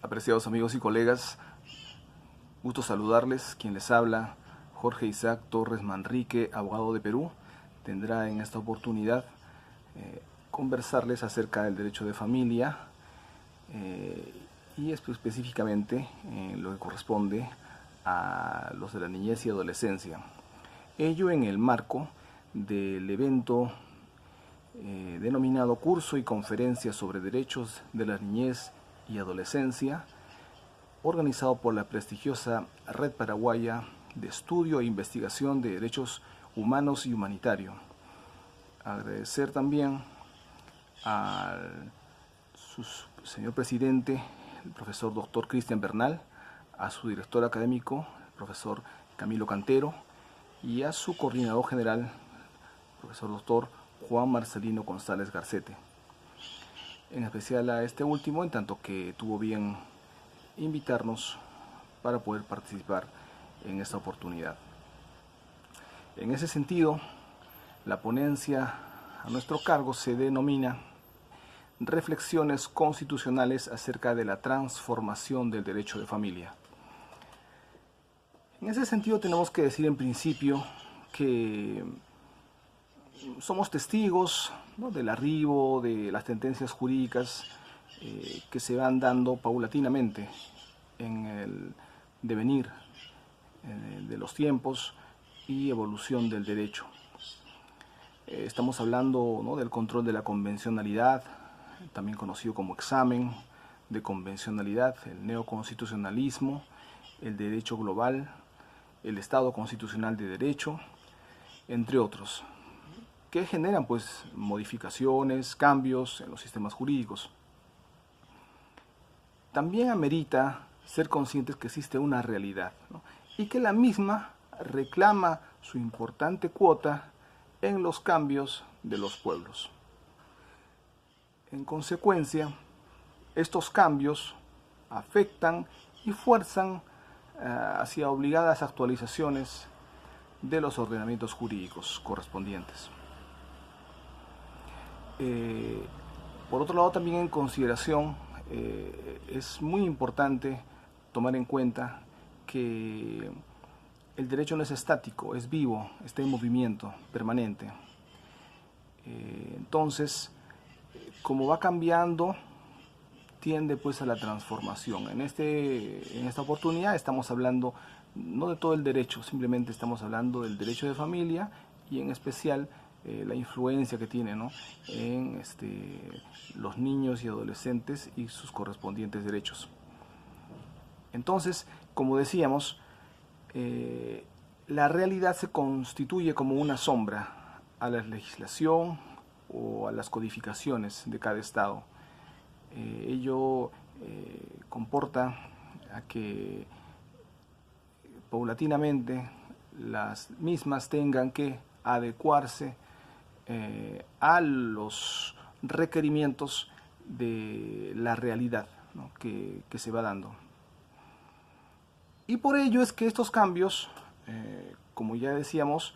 Apreciados amigos y colegas, gusto saludarles. Quien les habla, Jorge Isaac Torres Manrique, abogado de Perú, tendrá en esta oportunidad conversarles acerca del derecho de familia y específicamente lo que corresponde a los de la niñez y adolescencia. Ello en el marco del evento denominado Curso y Conferencia sobre Derechos de la Niñez y Adolescencia, organizado por la prestigiosa Red Paraguaya de Estudio e Investigación de Derechos Humanos y Humanitario. Agradecer también al señor presidente, el profesor Dr. Cristian Bernal, a su director académico, el profesor Camilo Cantero, y a su coordinador general, el profesor Dr. Juan Marcelino González Garcete. En especial a este último, en tanto que tuvo bien invitarnos para poder participar en esta oportunidad. En ese sentido, la ponencia a nuestro cargo se denomina Reflexiones constitucionales acerca de la transformación del derecho de familia. En ese sentido tenemos que decir en principio que somos testigos, ¿no?, del arribo de las tendencias jurídicas que se van dando paulatinamente en el devenir de los tiempos y evolución del derecho. Estamos hablando, ¿no?, del control de la convencionalidad, también conocido como examen de convencionalidad, el neoconstitucionalismo, el derecho global, el Estado constitucional de derecho, entre otros, que generan pues modificaciones, cambios en los sistemas jurídicos. También amerita ser conscientes que existe una realidad, ¿no?, y que la misma reclama su importante cuota en los cambios de los pueblos. En consecuencia, estos cambios afectan y fuerzan hacia obligadas actualizaciones de los ordenamientos jurídicos correspondientes. Por otro lado, también en consideración, es muy importante tomar en cuenta que el derecho no es estático, es vivo, está en movimiento permanente. Entonces, como va cambiando, tiende pues a la transformación. En esta oportunidad estamos hablando no de todo el derecho, simplemente estamos hablando del derecho de familia y en especial la influencia que tiene, ¿no?, en los niños y adolescentes y sus correspondientes derechos. Entonces, como decíamos, la realidad se constituye como una sombra a la legislación o a las codificaciones de cada estado. Ello comporta a que paulatinamente las mismas tengan que adecuarse a los requerimientos de la realidad, ¿no?, que se va dando. Y por ello es que estos cambios, como ya decíamos,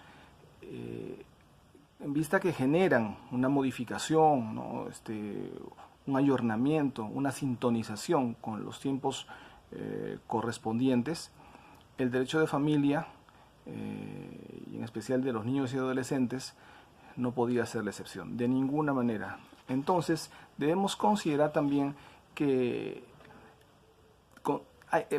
en vista que generan una modificación, ¿no?, un ayornamiento, una sintonización con los tiempos correspondientes, el derecho de familia, y en especial de los niños y adolescentes, no podía ser la excepción, de ninguna manera. Entonces, debemos considerar también que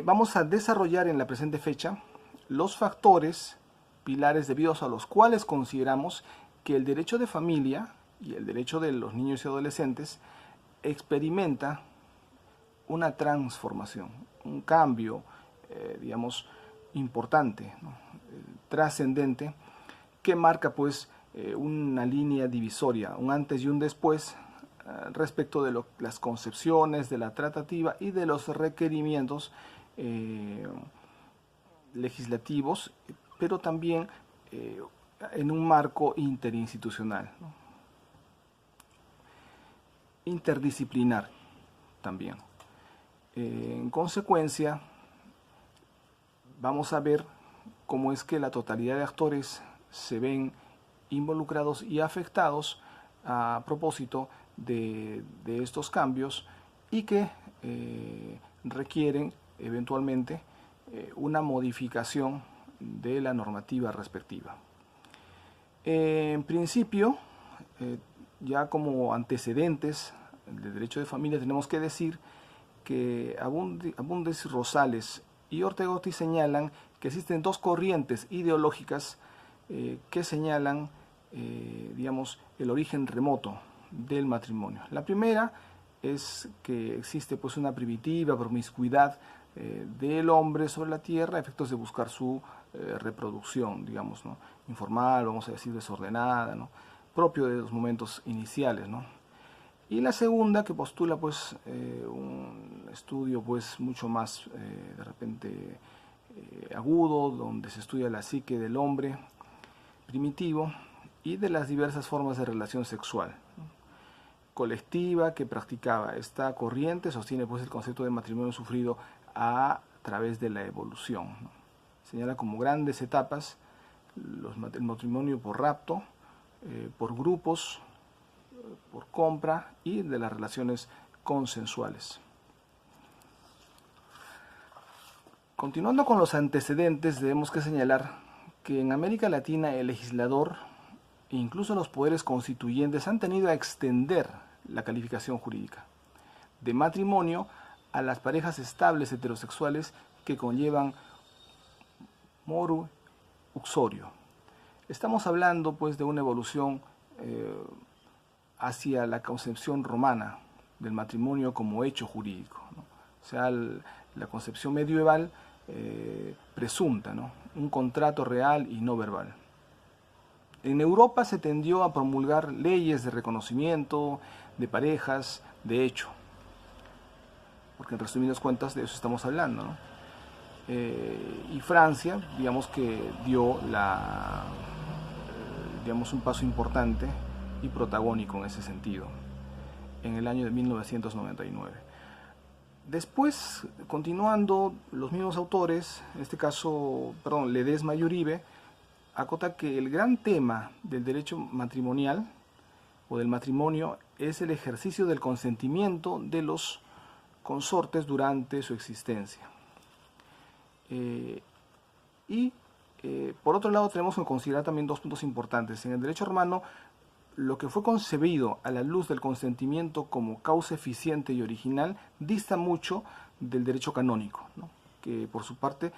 vamos a desarrollar en la presente fecha los factores pilares debidos a los cuales consideramos que el derecho de familia y el derecho de los niños y adolescentes experimenta una transformación, un cambio, digamos, importante, ¿no?, trascendente, que marca pues una línea divisoria, un antes y un después respecto de las concepciones, de la tratativa y de los requerimientos legislativos, pero también en un marco interinstitucional, ¿no?, interdisciplinar también. En consecuencia, vamos a ver cómo es que la totalidad de actores se ven involucrados y afectados a propósito de estos cambios y que requieren eventualmente una modificación de la normativa respectiva. En principio, ya como antecedentes del derecho de familia tenemos que decir que Abundis, Rosales y Ortega Ortiz señalan que existen dos corrientes ideológicas que señalan, digamos, el origen remoto del matrimonio. La primera es que existe pues una primitiva promiscuidad del hombre sobre la tierra a efectos de buscar su reproducción, digamos, ¿no? Informal, vamos a decir desordenada, ¿no? Propio de los momentos iniciales, ¿no? Y la segunda que postula pues un estudio pues mucho más de repente agudo, donde se estudia la psique del hombre primitivo y de las diversas formas de relación sexual, ¿no? Colectiva que practicaba. Esta corriente sostiene pues el concepto de matrimonio sufrido a través de la evolución, ¿no? Señala como grandes etapas el matrimonio por rapto, por grupos, por compra y de las relaciones consensuales. Continuando con los antecedentes, debemos que señalar que en América Latina el legislador e incluso los poderes constituyentes han tenido a extender la calificación jurídica de matrimonio a las parejas estables heterosexuales que conllevan moru uxorio. Estamos hablando pues de una evolución hacia la concepción romana del matrimonio como hecho jurídico, ¿no? O sea, la concepción medieval presunta, ¿no? Un contrato real y no verbal. En Europa se tendió a promulgar leyes de reconocimiento de parejas de hecho, porque en resumidas cuentas de eso estamos hablando, ¿no? Y Francia, digamos que dio digamos un paso importante y protagónico en ese sentido, en el año de 1999. Después, continuando, los mismos autores, en este caso, Ledesma y Uribe, acota que el gran tema del derecho matrimonial o del matrimonio es el ejercicio del consentimiento de los consortes durante su existencia. Por otro lado tenemos que considerar también dos puntos importantes. En el derecho romano, lo que fue concebido a la luz del consentimiento como causa eficiente y original dista mucho del derecho canónico, ¿no? Que por su parte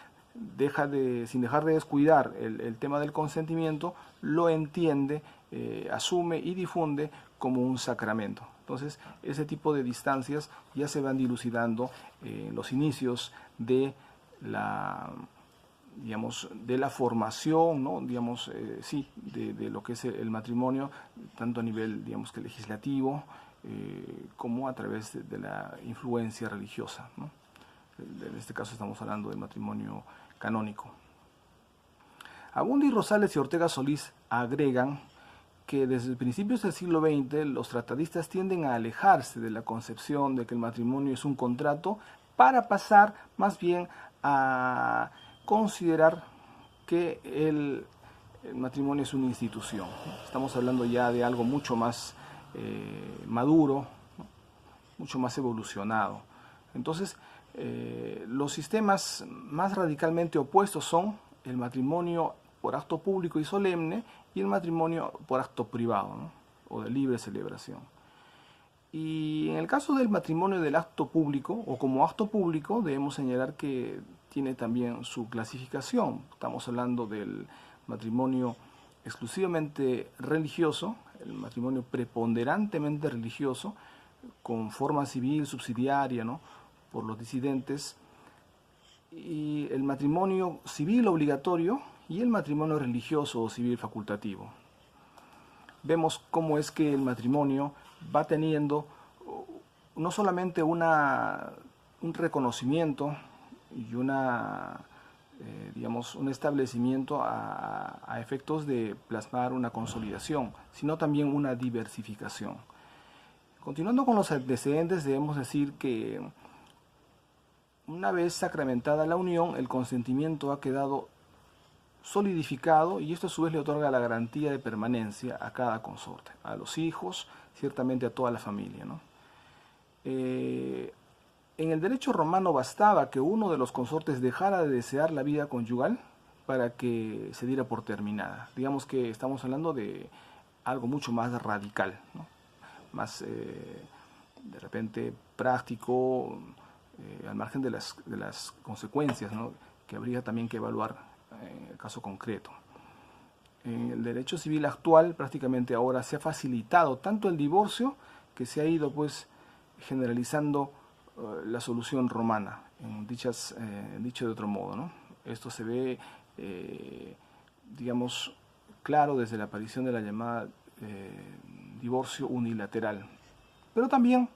sin dejar de descuidar el tema del consentimiento, lo entiende, asume y difunde como un sacramento. Entonces, ese tipo de distancias ya se van dilucidando en los inicios de digamos, de la formación, ¿no? Digamos, de lo que es el matrimonio, tanto a nivel, digamos, que legislativo, como a través de la influencia religiosa, ¿no? En este caso estamos hablando del matrimonio canónico. Abundi, Rosales y Ortega Solís agregan que desde principios del siglo XX los tratadistas tienden a alejarse de la concepción de que el matrimonio es un contrato para pasar más bien a considerar que el matrimonio es una institución. Estamos hablando ya de algo mucho más maduro, ¿no? Mucho más evolucionado. Entonces, los sistemas más radicalmente opuestos son el matrimonio por acto público y solemne y el matrimonio por acto privado, ¿no? O de libre celebración. Y en el caso del matrimonio del acto público o como acto público debemos señalar que tiene también su clasificación. Estamos hablando del matrimonio exclusivamente religioso, el matrimonio preponderantemente religioso, con forma civil subsidiaria, ¿no? Por los disidentes, y el matrimonio civil obligatorio y el matrimonio religioso o civil facultativo. Vemos cómo es que el matrimonio va teniendo no solamente un reconocimiento y digamos, un establecimiento a efectos de plasmar una consolidación, sino también una diversificación. Continuando con los antecedentes, debemos decir que una vez sacramentada la unión, el consentimiento ha quedado solidificado y esto a su vez le otorga la garantía de permanencia a cada consorte, a los hijos, ciertamente a toda la familia, ¿no? En el derecho romano bastaba que uno de los consortes dejara de desear la vida conyugal para que se diera por terminada. Digamos que estamos hablando de algo mucho más radical, ¿no? Más de repente práctico, al margen de las consecuencias, ¿no?, que habría también que evaluar en el caso concreto. En el derecho civil actual prácticamente ahora se ha facilitado tanto el divorcio que se ha ido pues generalizando la solución romana, dicho de otro modo, ¿no? Esto se ve, digamos, claro desde la aparición de la llamada divorcio unilateral. Pero también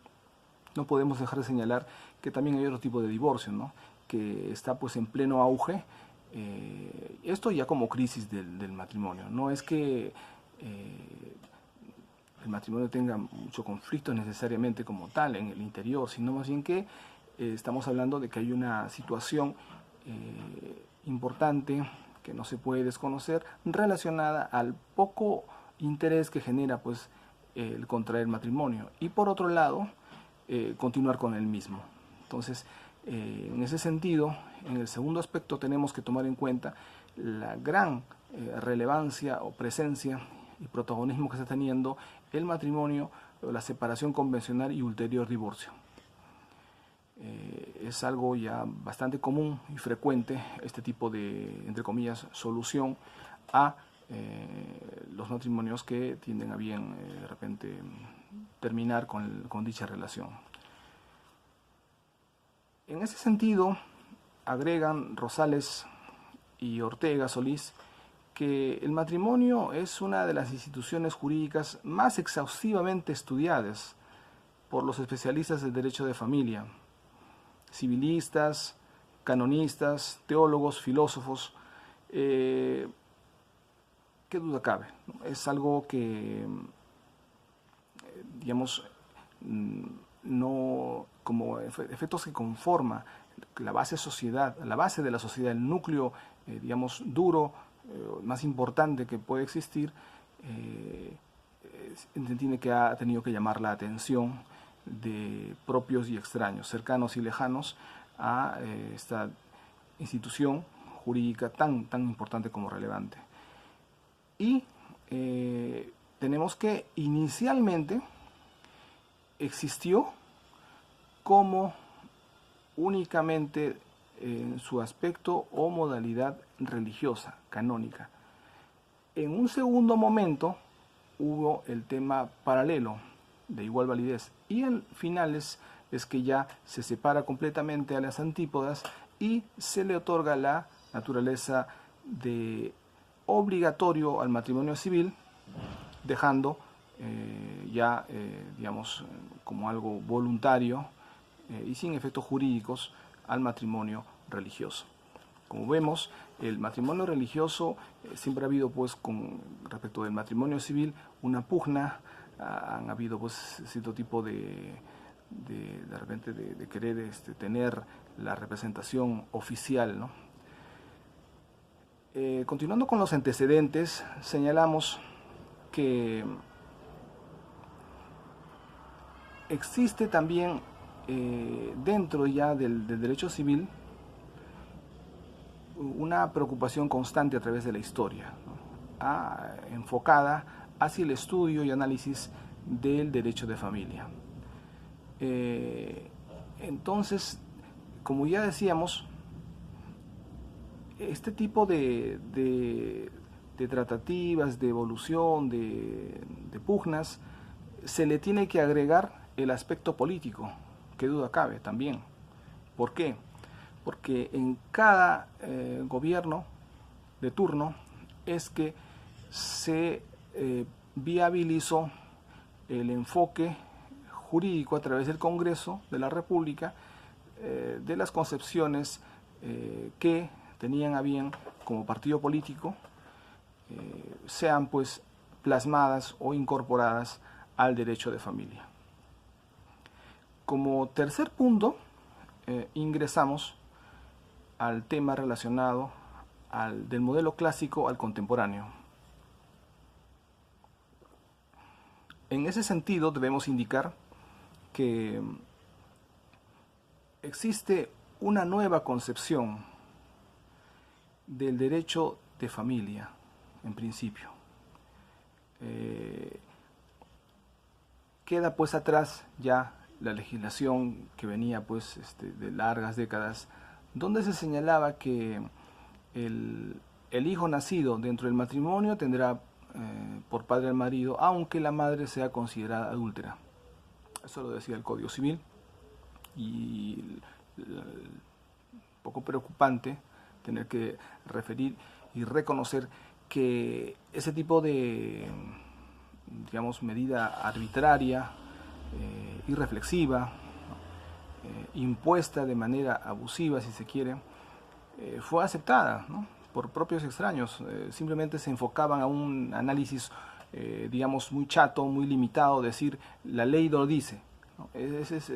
no podemos dejar de señalar que también hay otro tipo de divorcio, ¿no?, que está pues en pleno auge. Esto ya como crisis del matrimonio. No es que el matrimonio tenga mucho conflicto necesariamente como tal en el interior, sino más bien que estamos hablando de que hay una situación importante que no se puede desconocer relacionada al poco interés que genera pues el contraer matrimonio y por otro lado continuar con el mismo. Entonces, en ese sentido, en el segundo aspecto tenemos que tomar en cuenta la gran relevancia o presencia y protagonismo que está teniendo el matrimonio, la separación convencional y ulterior divorcio. Es algo ya bastante común y frecuente este tipo de, entre comillas, solución a los matrimonios que tienden a bien de repente terminar con dicha relación. En ese sentido, agregan Rosales y Ortega Solís que el matrimonio es una de las instituciones jurídicas más exhaustivamente estudiadas por los especialistas del derecho de familia, civilistas, canonistas, teólogos, filósofos. ¿Qué duda cabe? Es algo que, digamos, no, como efectos que conforma la base sociedad, la base de la sociedad, el núcleo, digamos, duro, más importante que puede existir, entiende que ha tenido que llamar la atención de propios y extraños, cercanos y lejanos a esta institución jurídica tan importante como relevante. Y tenemos que inicialmente existió como únicamente en su aspecto o modalidad religiosa, canónica. En un segundo momento hubo el tema paralelo, de igual validez, y al final es que ya se separa completamente a las antípodas y se le otorga la naturaleza de obligatorio al matrimonio civil, dejando digamos, como algo voluntario y sin efectos jurídicos al matrimonio religioso. Como vemos, el matrimonio religioso siempre ha habido, pues, con respecto del matrimonio civil, una pugna. Han habido, pues, cierto tipo de repente de querer tener la representación oficial, ¿no? Continuando con los antecedentes, señalamos que existe también dentro ya del derecho civil una preocupación constante a través de la historia, ¿no?, enfocada hacia el estudio y análisis del derecho de familia. Entonces, como ya decíamos, este tipo de tratativas, de evolución, de pugnas, se le tiene que agregar el aspecto político, que duda cabe también. ¿Por qué? Porque en cada gobierno de turno es que se viabilizó el enfoque jurídico a través del Congreso de la República de las concepciones que tenían a bien como partido político sean pues plasmadas o incorporadas al derecho de familia. Como tercer punto, ingresamos al tema relacionado del modelo clásico al contemporáneo. En ese sentido debemos indicar que existe una nueva concepción del derecho de familia, en principio. Queda pues atrás ya la legislación que venía pues de largas décadas, donde se señalaba que el hijo nacido dentro del matrimonio tendrá por padre al marido, aunque la madre sea considerada adúltera. Eso lo decía el Código Civil, y poco preocupante tener que referir y reconocer que ese tipo de, digamos, medida arbitraria, irreflexiva, impuesta de manera abusiva, si se quiere, fue aceptada, ¿no?, por propios extraños. Simplemente se enfocaban a un análisis, digamos, muy chato, muy limitado, decir la ley lo dice, ¿no? Ese es,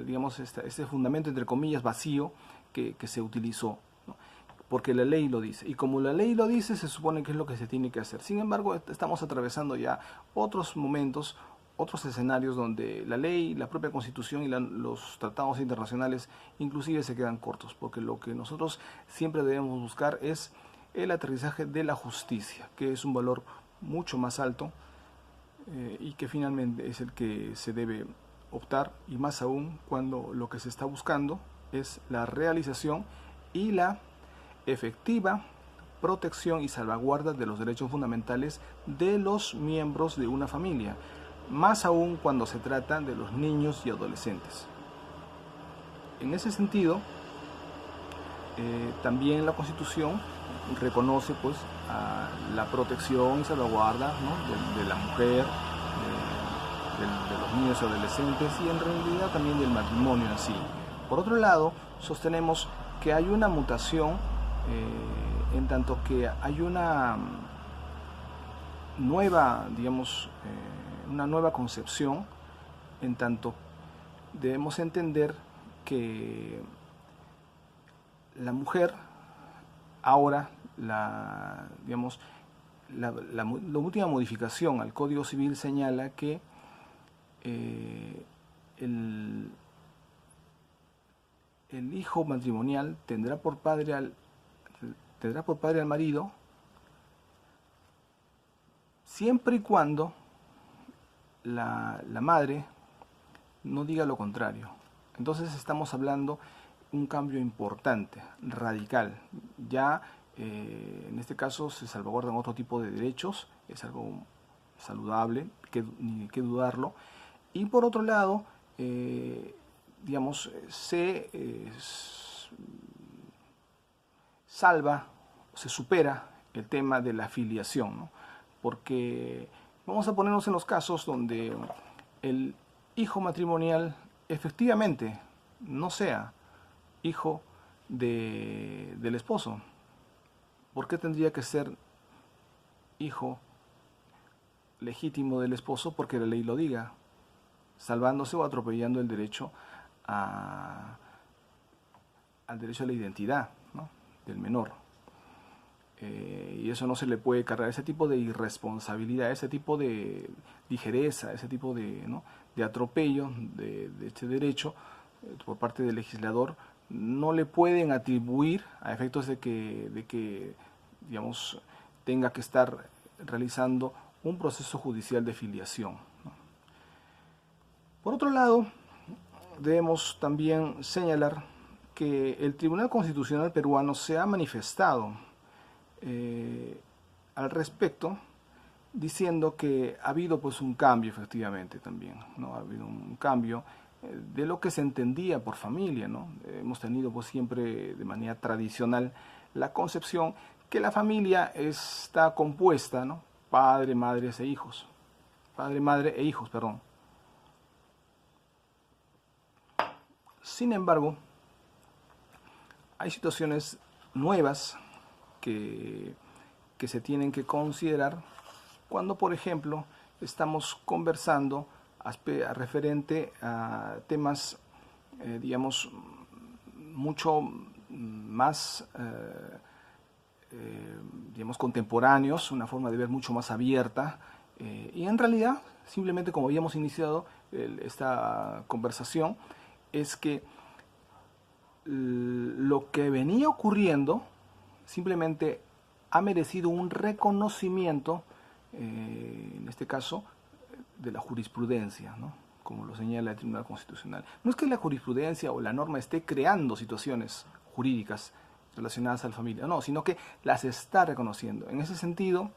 digamos, este fundamento, entre comillas, vacío que se utilizó, ¿no?, porque la ley lo dice. Y como la ley lo dice, se supone que es lo que se tiene que hacer. Sin embargo, estamos atravesando ya otros momentos, otros escenarios donde la ley, la propia Constitución y los tratados internacionales inclusive se quedan cortos, porque lo que nosotros siempre debemos buscar es el aterrizaje de la justicia, que es un valor mucho más alto y que finalmente es el que se debe optar, y más aún cuando lo que se está buscando es la realización y la efectiva protección y salvaguarda de los derechos fundamentales de los miembros de una familia, más aún cuando se trata de los niños y adolescentes. En ese sentido, también la Constitución reconoce pues a la protección y salvaguarda, ¿no?, de la mujer, de los niños y adolescentes, y en realidad también del matrimonio en sí. Por otro lado, sostenemos que hay una mutación en tanto que hay una nueva, digamos, una nueva concepción, en tanto debemos entender que la mujer ahora, digamos, la última modificación al Código Civil señala que el hijo matrimonial tendrá por padre al marido, siempre y cuando la madre no diga lo contrario. Entonces estamos hablando un cambio importante, radical. Ya en este caso se salvaguardan otro tipo de derechos, es algo saludable, ni que dudarlo. Y por otro lado, digamos, se salva, se supera el tema de la filiación, ¿no? Porque vamos a ponernos en los casos donde el hijo matrimonial efectivamente no sea hijo del esposo. ¿Por qué tendría que ser hijo legítimo del esposo? Porque la ley lo diga, salvándose o atropellando el derecho al derecho a la identidad, ¿no?, del menor. Y eso no se le puede cargar, ese tipo de irresponsabilidad, ese tipo de ligereza, ese tipo de, ¿no?, de atropello de este derecho por parte del legislador, no le pueden atribuir a efectos de que digamos, tenga que estar realizando un proceso judicial de filiación, ¿no? Por otro lado, debemos también señalar que el Tribunal Constitucional peruano se ha manifestado al respecto, diciendo que ha habido pues un cambio efectivamente también, ¿no? Ha habido un cambio de lo que se entendía por familia, ¿no? Hemos tenido pues siempre de manera tradicional la concepción que la familia está compuesta, ¿no?, padre, madre e hijos. Padre, madre e hijos, perdón. Sin embargo, hay situaciones nuevas que se tienen que considerar cuando, por ejemplo, estamos conversando referente a temas, digamos, mucho más, digamos, contemporáneos, una forma de ver mucho más abierta, y en realidad, simplemente como habíamos iniciado esta conversación, es que lo que venía ocurriendo simplemente ha merecido un reconocimiento, en este caso, de la jurisprudencia, ¿no? Como lo señala el Tribunal Constitucional. No es que la jurisprudencia o la norma esté creando situaciones jurídicas relacionadas a la familia, no, sino que las está reconociendo. En ese sentido,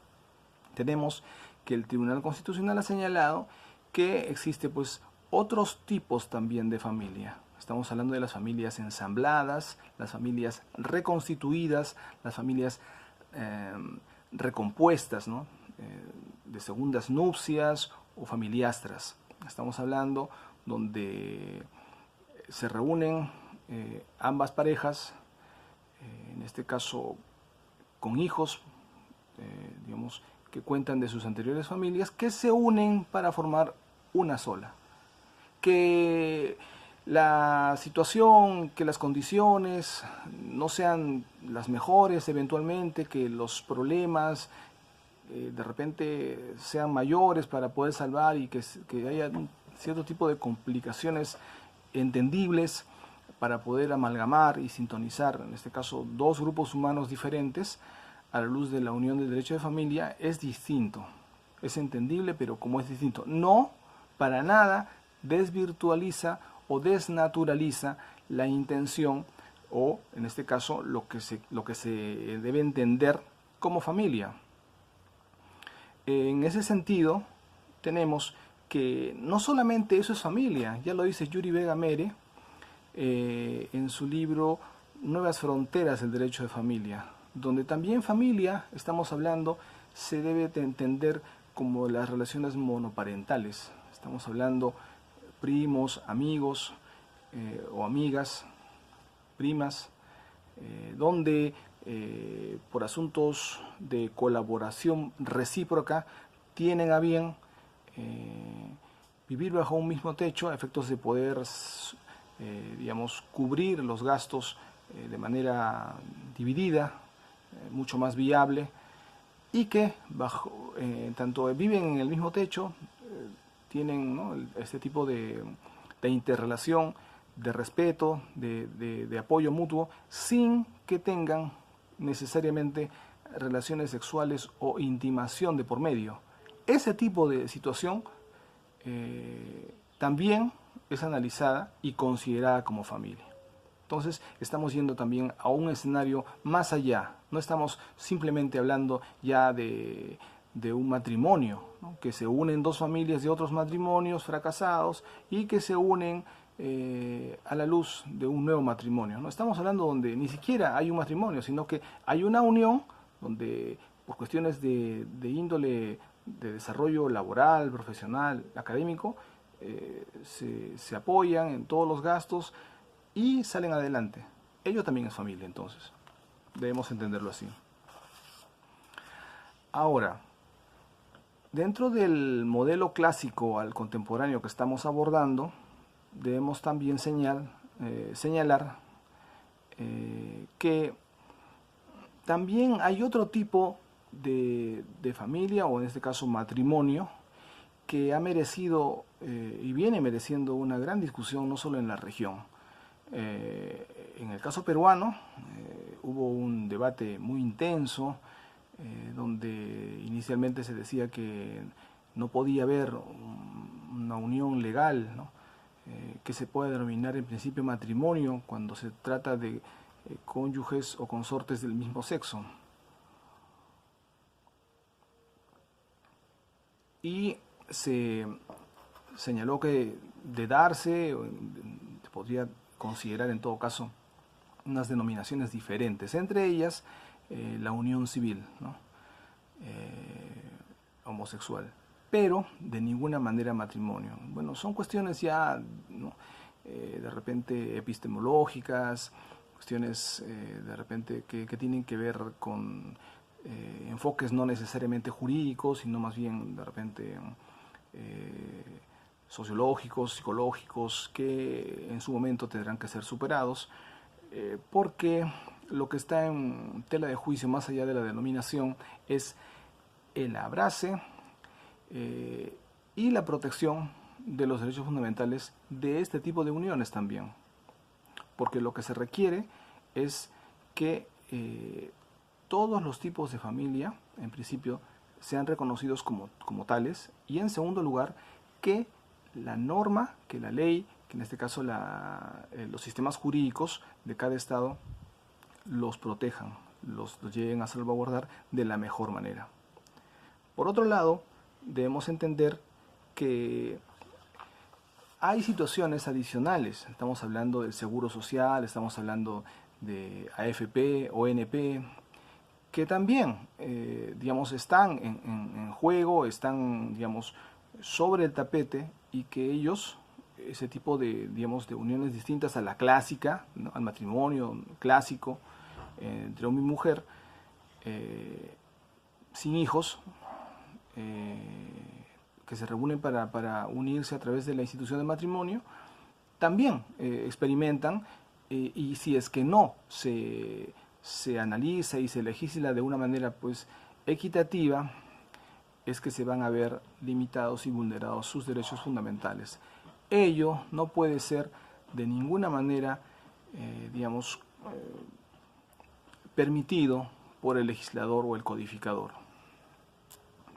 tenemos que el Tribunal Constitucional ha señalado que existe pues otros tipos también de familia. Estamos hablando de las familias ensambladas, las familias reconstituidas, las familias recompuestas, ¿no? De segundas nupcias o familiastras. Estamos hablando donde se reúnen ambas parejas, en este caso con hijos, digamos, que cuentan de sus anteriores familias, que se unen para formar una sola. Que la situación, que las condiciones no sean las mejores eventualmente, que los problemas de repente sean mayores para poder salvar y que haya un cierto tipo de complicaciones entendibles para poder amalgamar y sintonizar, en este caso, dos grupos humanos diferentes a la luz de la unión del derecho de familia, es distinto. Es entendible, pero como es distinto, no para nada desvirtualiza o desnaturaliza la intención o, en este caso, lo que se debe entender como familia. En ese sentido, tenemos que no solamente eso es familia, ya lo dice Yuri Vega Mere en su libro Nuevas Fronteras del Derecho de Familia, donde también familia, estamos hablando, se debe de entender como las relaciones monoparentales. Estamos hablando primos, amigos o amigas, primas, donde por asuntos de colaboración recíproca tienen a bien vivir bajo un mismo techo a efectos de poder digamos, cubrir los gastos de manera dividida, mucho más viable, y que tanto viven en el mismo techo, tienen, ¿no?, este tipo de interrelación, de respeto, de apoyo mutuo, sin que tengan necesariamente relaciones sexuales o intimación de por medio. Ese tipo de situación también es analizada y considerada como familia. Entonces estamos yendo también a un escenario más allá. No estamos simplemente hablando ya de un matrimonio, ¿no?, que se unen dos familias de otros matrimonios fracasados y que se unen a la luz de un nuevo matrimonio. No estamos hablando donde ni siquiera hay un matrimonio, sino que hay una unión donde por cuestiones de índole de desarrollo laboral, profesional, académico, se apoyan en todos los gastos y salen adelante. Ello también es familia, entonces. Debemos entenderlo así. Ahora, dentro del modelo clásico al contemporáneo que estamos abordando, debemos también señalar que también hay otro tipo de familia, o en este caso matrimonio, que ha merecido y viene mereciendo una gran discusión no solo en la región. En el caso peruano hubo un debate muy intenso donde inicialmente se decía que no podía haber una unión legal, ¿no?, que se puede denominar en principio matrimonio cuando se trata de cónyuges o consortes del mismo sexo. Y se señaló que de darse, se podría considerar en todo caso unas denominaciones diferentes, entre ellas la unión civil, ¿no?, homosexual, pero de ninguna manera matrimonio. Bueno, son cuestiones ya, ¿no?, de repente epistemológicas, cuestiones de repente que tienen que ver con enfoques no necesariamente jurídicos, sino más bien de repente sociológicos, psicológicos, que en su momento tendrán que ser superados, porque lo que está en tela de juicio, más allá de la denominación, es el abrace y la protección de los derechos fundamentales de este tipo de uniones también. Porque lo que se requiere es que todos los tipos de familia, en principio, sean reconocidos como tales, y en segundo lugar, que la norma, que la ley, que en este caso los sistemas jurídicos de cada estado los protejan, los lleguen a salvaguardar de la mejor manera. Por otro lado, debemos entender que hay situaciones adicionales. Estamos hablando del seguro social, estamos hablando de AFP, ONP, que también, digamos, están en juego, están, digamos, sobre el tapete, y que ellos, ese tipo de, digamos, de uniones distintas a la clásica, ¿no?, al matrimonio clásico entre hombre y mujer, sin hijos, que se reúnen para unirse a través de la institución de matrimonio, también experimentan, y si es que no se analiza y se legisla de una manera pues equitativa, es que se van a ver limitados y vulnerados sus derechos fundamentales. Ello no puede ser de ninguna manera, digamos, permitido por el legislador o el codificador.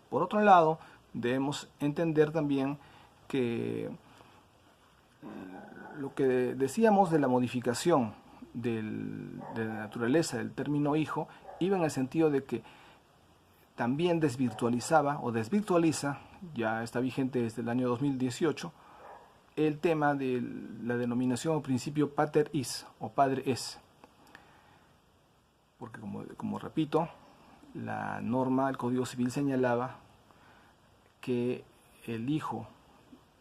Por otro lado, debemos entender también que lo que decíamos de la modificación de la naturaleza del término hijo iba en el sentido de que también desvirtualizaba o desvirtualiza, ya está vigente desde el año 2018, el tema de la denominación o principio pater is o padre es. Porque como repito, la norma del Código Civil señalaba que el hijo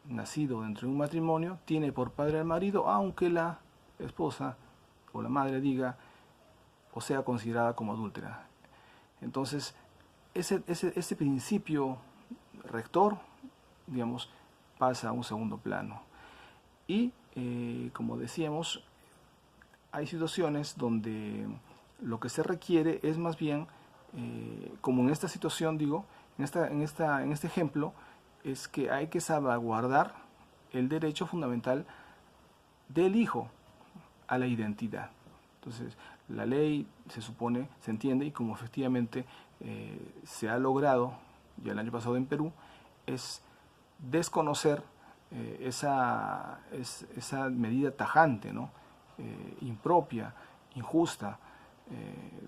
nacido dentro de un matrimonio tiene por padre al marido, aunque la esposa o la madre diga o sea considerada como adúltera. Entonces, ese principio rector, digamos, pasa a un segundo plano. Y, como decíamos, hay situaciones donde lo que se requiere es más bien, como en esta situación, digo, en este ejemplo, es que hay que salvaguardar el derecho fundamental del hijo a la identidad. Entonces, la ley se supone, se entiende, y como efectivamente se ha logrado ya el año pasado en Perú, es desconocer esa medida tajante, ¿no?, impropia, injusta,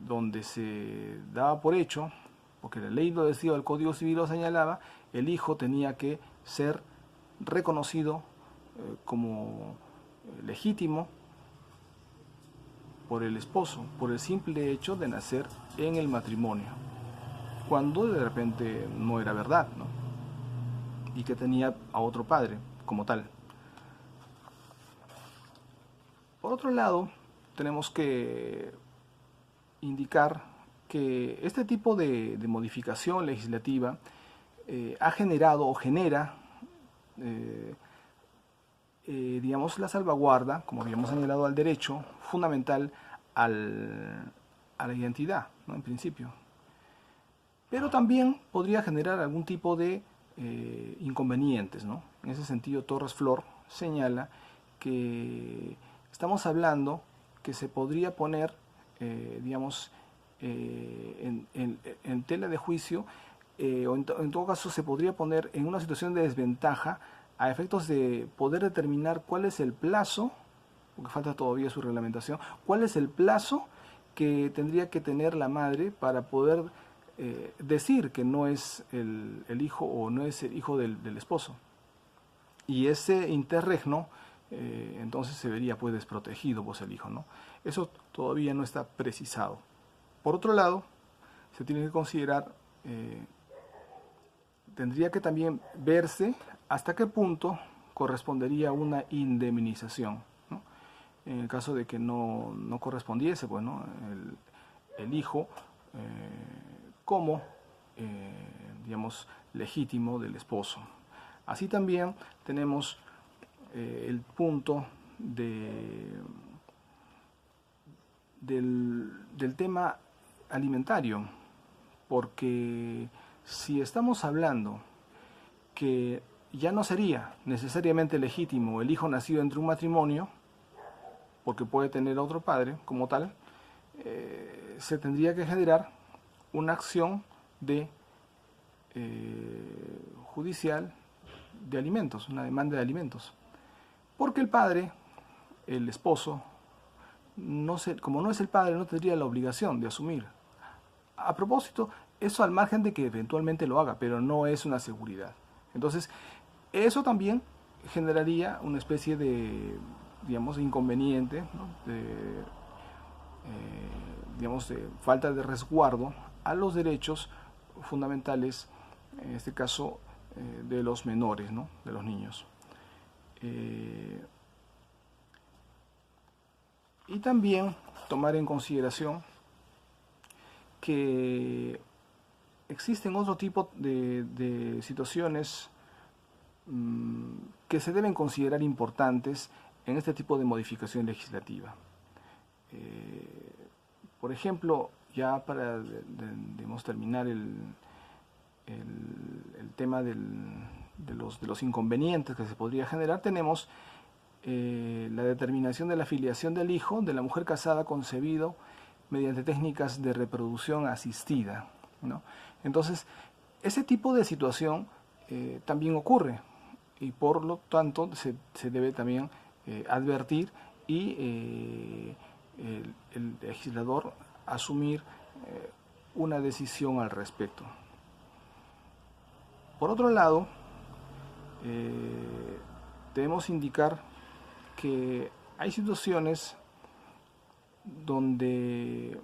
donde se daba por hecho, porque la ley lo decía, el Código Civil lo señalaba, el hijo tenía que ser reconocido como legítimo por el esposo, por el simple hecho de nacer en el matrimonio, cuando de repente no era verdad, ¿no?, y que tenía a otro padre como tal. Por otro lado, tenemos que indicar que este tipo de modificación legislativa ha generado o genera, digamos, la salvaguarda, como habíamos señalado, al derecho fundamental a la identidad, ¿no?, en principio. Pero también podría generar algún tipo de inconvenientes, ¿no? En ese sentido, Torres Flor señala que estamos hablando que se podría poner, digamos, en tela de juicio, o en todo caso se podría poner en una situación de desventaja a efectos de poder determinar cuál es el plazo, porque falta todavía su reglamentación, cuál es el plazo que tendría que tener la madre para poder decir que no es el hijo o no es el hijo del esposo. Y ese interregno entonces se vería pues desprotegido pues el hijo, ¿no? Eso todavía no está precisado. Por otro lado, se tiene que considerar, tendría que también verse hasta qué punto correspondería una indemnización, ¿no? En el caso de que no correspondiese, pues, ¿no?, el hijo como, digamos, legítimo del esposo. Así también tenemos el punto del tema alimentario, porque si estamos hablando que ya no sería necesariamente legítimo el hijo nacido entre un matrimonio, porque puede tener otro padre como tal, se tendría que generar una acción de judicial de alimentos, una demanda de alimentos. Porque el padre, el esposo, como no es el padre, no tendría la obligación de asumir. A propósito, eso al margen de que eventualmente lo haga, pero no es una seguridad. Entonces, eso también generaría una especie de, digamos, inconveniente, ¿no? Digamos, de falta de resguardo a los derechos fundamentales, en este caso, de los menores, ¿no? De los niños. Y también tomar en consideración que existen otro tipo de situaciones que se deben considerar importantes en este tipo de modificación legislativa. Por ejemplo, ya para digamos, terminar el tema de los inconvenientes que se podría generar, tenemos la determinación de la filiación del hijo de la mujer casada concebido mediante técnicas de reproducción asistida, ¿no? Entonces, ese tipo de situación también ocurre y por lo tanto se debe también advertir y el legislador asumir una decisión al respecto. Por otro lado, debemos indicar que hay situaciones donde